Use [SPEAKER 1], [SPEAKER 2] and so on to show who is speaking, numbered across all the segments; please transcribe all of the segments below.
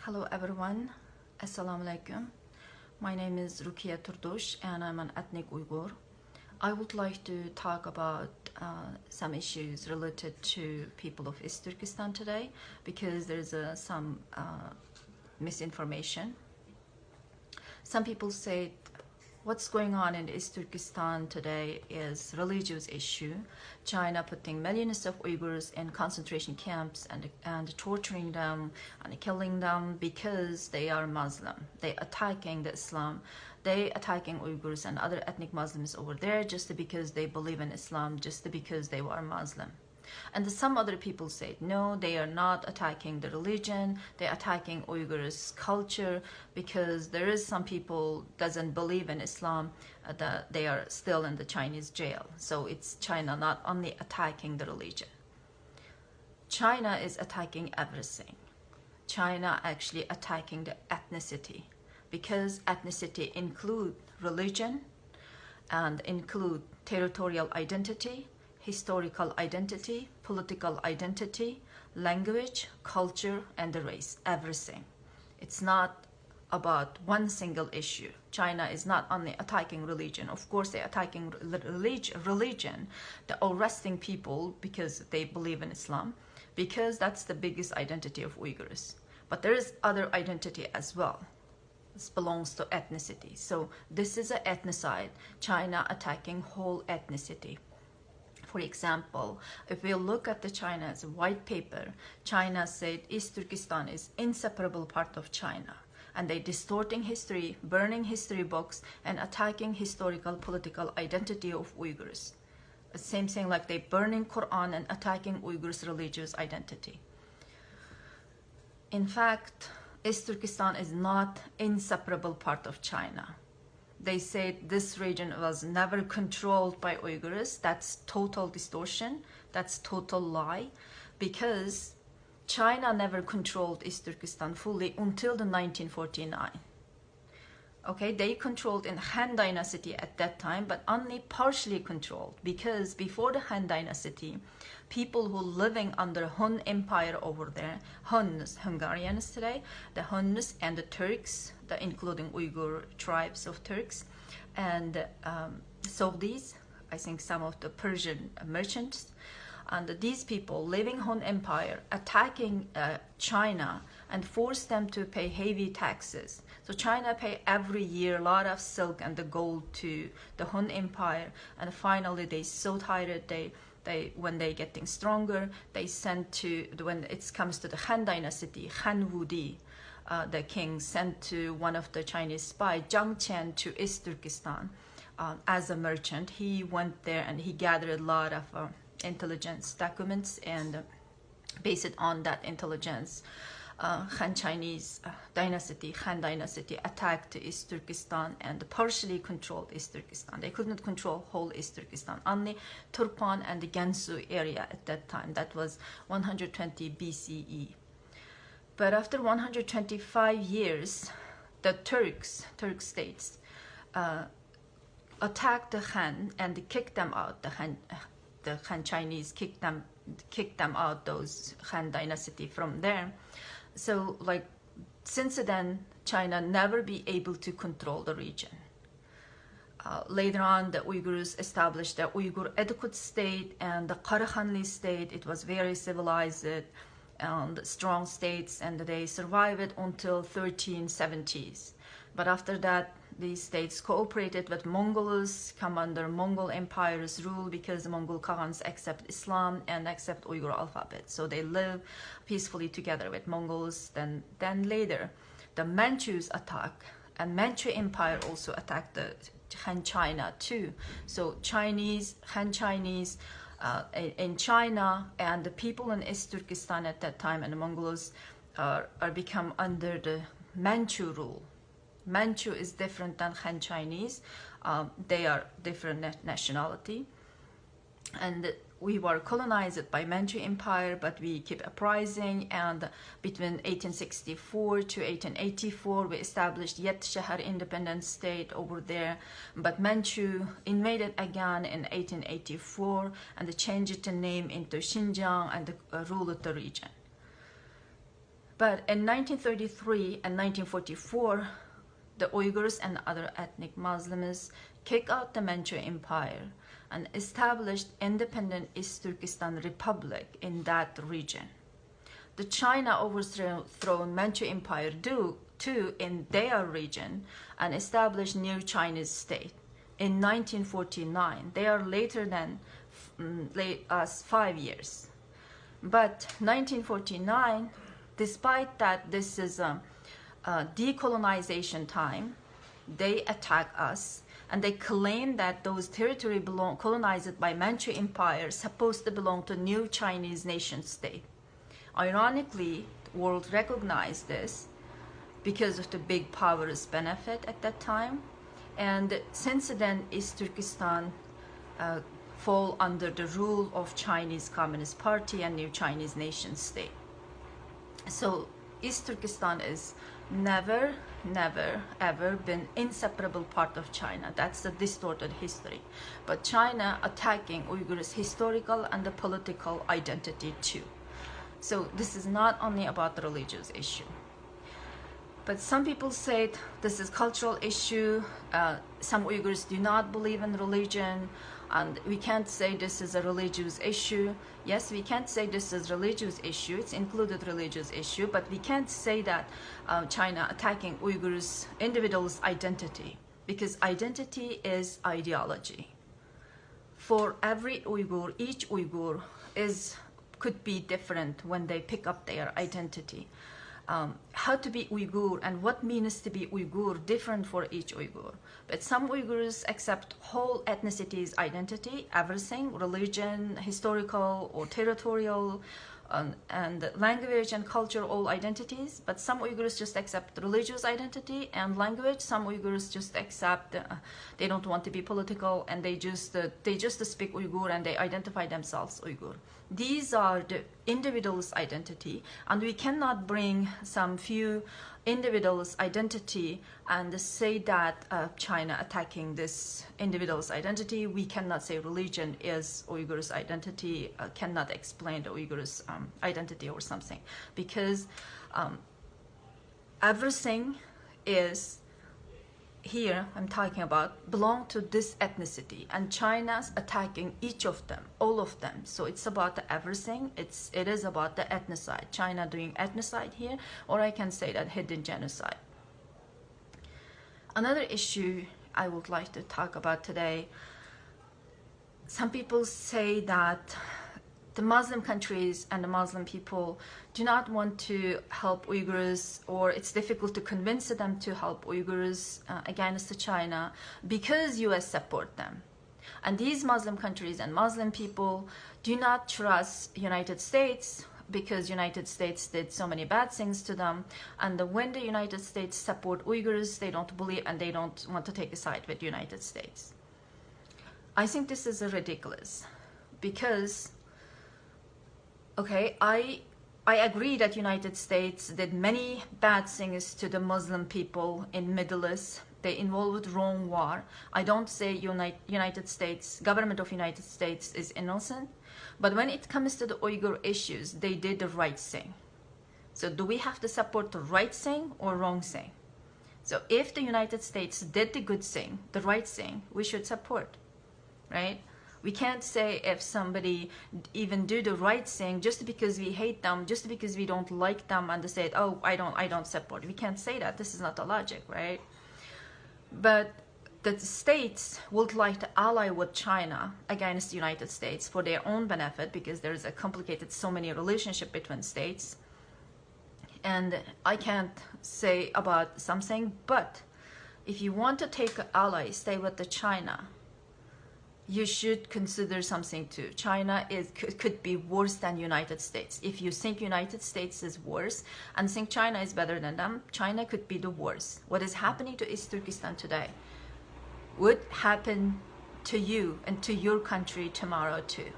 [SPEAKER 1] Hello everyone, Assalamu alaikum. My name is Rukia Turdush and I'm an ethnic Uyghur. I would like to talk about some issues related to people of East Turkestan today because there's some misinformation. Some people say what's going on in East Turkestan today is religious issue. China putting millions of Uyghurs in concentration camps and torturing them and killing them because they are Muslim. They attacking the Islam. They attacking Uyghurs and other ethnic Muslims over there just because they believe in Islam, just because they were Muslim. And some other people say, no, they are not attacking the religion, they're attacking Uyghurs' culture because there is some people doesn't believe in Islam, that they are still in the Chinese jail. So it's China not only attacking the religion. China is attacking everything. China actually attacking the ethnicity because ethnicity include religion and include territorial identity, historical identity, political identity, language, culture, and the race, everything. It's not about one single issue. China is not only attacking religion. Of course, they're attacking religion. They're arresting people because they believe in Islam, because that's the biggest identity of Uyghurs. But there is other identity as well. This belongs to ethnicity. So this is an ethnocide. China attacking whole ethnicity. For example, if we look at the China's white paper, China said East Turkestan is inseparable part of China. And they distorting history, burning history books, and attacking historical political identity of Uyghurs. The same thing like they burning Quran and attacking Uyghurs' religious identity. In fact, East Turkestan is not inseparable part of China. They said this region was never controlled by Uyghurs. That's total distortion. That's total lie. Because China never controlled East Turkestan fully until the 1949. Okay, they controlled in Han Dynasty at that time, but only partially controlled. Because before the Han Dynasty, people who living under Hun Empire over there, Huns, Hungarians today, the Huns and the Turks, including Uyghur tribes of Turks, and Saudis, I think some of the Persian merchants, and these people living Hun Empire attacking China and forced them to pay heavy taxes. So China pay every year a lot of silk and the gold to the Hun Empire, and finally they so tired when they getting stronger, they sent to, when it comes to the Han Dynasty, Han Wudi, the king sent to one of the Chinese spy, Zhang Qian, to East Turkestan as a merchant. He went there and he gathered a lot of intelligence documents, and based on that intelligence, Han Dynasty attacked East Turkestan and partially controlled East Turkestan. They couldn't control whole East Turkestan, only Turpan and the Gansu area at that time. That was 120 BCE. But after 125 years, the Turk states attacked the Han and kicked them out. The Han Chinese kicked them out, those Han Dynasty from there. So like since then, China never be able to control the region. Later on, the Uyghurs established the Uyghur Adequate State and the Karahanli State. It was very civilized and strong states, and they survived until 1370s. But after that, these states cooperated with Mongols, come under Mongol Empire's rule because the Mongol Khans accept Islam and accept Uyghur alphabet. So they live peacefully together with Mongols. Then later, the Manchus attack, and Manchu Empire also attacked the Han China too. So Han Chinese in China and the people in East Turkestan at that time and the Mongols are become under the Manchu rule. Manchu is different than Han Chinese. They are different nationality. And we were colonized by Manchu Empire, but we keep uprising. And between 1864 to 1884, we established Yet Shahar independent state over there. But Manchu invaded again in 1884, and they changed the name into Xinjiang and ruled the region. But in 1933 and 1944, the Uyghurs and other ethnic Muslims kicked out the Manchu Empire and established independent East Turkestan Republic in that region. The China overthrown Manchu Empire too in their region and established new Chinese state in 1949. They are later than us 5 years. But 1949, despite that this is a decolonization time, they attack us and they claim that those territory colonized by Manchu Empire supposed to belong to new Chinese nation state. Ironically, the world recognized this because of the big powers benefit at that time. And since then, East Turkestan fall under the rule of Chinese Communist Party and new Chinese nation state. So East Turkestan is never ever been inseparable part of China. That's the distorted history. But China attacking Uyghurs' historical and the political identity too. So this is not only about the religious issue. But some people say this is cultural issue. Some Uyghurs do not believe in religion, and we can't say this is a religious issue. Yes, we can't say this is a religious issue. It's included religious issue, but we can't say that China attacking Uyghurs' individual's identity, because identity is ideology. For every Uyghur, each Uyghur could be different when they pick up their identity. How to be Uyghur and what means to be Uyghur different for each Uyghur. But some Uyghurs accept whole ethnicity's identity, everything, religion, historical or territorial, and language and culture, all identities. But some Uyghurs just accept religious identity and language. Some Uyghurs just accept they don't want to be political, and they just speak Uyghur and they identify themselves Uyghur. These are the individual's identity, and we cannot bring some few individual's identity and say that China attacking this individual's identity. We cannot say religion is Uyghurs' identity, cannot explain the Uyghurs' identity or something, because everything is here I'm talking about belong to this ethnicity, and China's attacking each of them, all of them. So it's about the everything. It is about the ethnocide. China doing ethnocide here, or I can say that hidden genocide. Another issue I would like to talk about today. Some people say that the Muslim countries and the Muslim people do not want to help Uyghurs, or it's difficult to convince them to help Uyghurs against China because US support them. And these Muslim countries and Muslim people do not trust United States because United States did so many bad things to them. And when the United States support Uyghurs, they don't believe and they don't want to take a side with United States. I think this is ridiculous because okay, I agree that United States did many bad things to the Muslim people in Middle East. They involved wrong war. I don't say United States, government of United States is innocent, but when it comes to the Uyghur issues, they did the right thing. So do we have to support the right thing or wrong thing? So if the United States did the good thing, the right thing, we should support, right? We can't say if somebody even do the right thing just because we hate them, just because we don't like them, and they say, oh, I don't support. We can't say that. This is not the logic, right? But the states would like to ally with China against the United States for their own benefit, because there is a complicated, so many relationship between states. And I can't say about something, but if you want to take an ally, stay with the China, you should consider something too. China could be worse than United States. If you think United States is worse and think China is better than them, China could be the worst. What is happening to East Turkestan today would happen to you and to your country tomorrow too.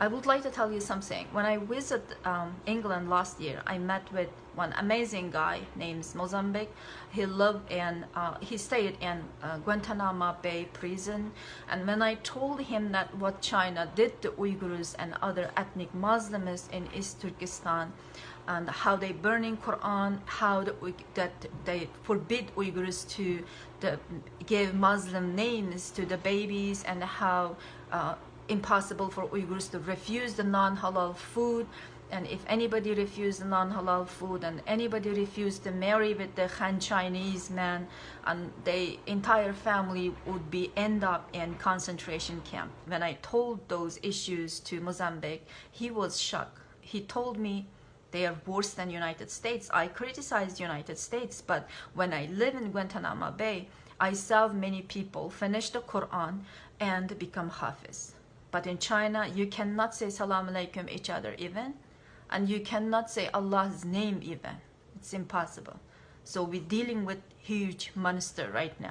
[SPEAKER 1] I would like to tell you something. When I visited England last year, I met with one amazing guy named Mozambique. He lived in, he stayed in Guantanamo Bay prison. And when I told him that what China did to Uyghurs and other ethnic Muslims in East Turkestan, and how they burning Quran, how that they forbid Uyghurs to give Muslim names to the babies, and how impossible for Uyghurs to refuse the non-halal food, and if anybody refused the non-halal food and anybody refused to marry with the Han Chinese man, and the entire family would be end up in concentration camp. When I told those issues to Mozambique, he was shocked. He told me they are worse than United States. I criticized United States, but when I live in Guantanamo Bay, I saw many people finish the Quran and become Hafiz. But in China, you cannot say Salam Alaikum each other even, and you cannot say Allah's name even. It's impossible. So we're dealing with huge monster right now.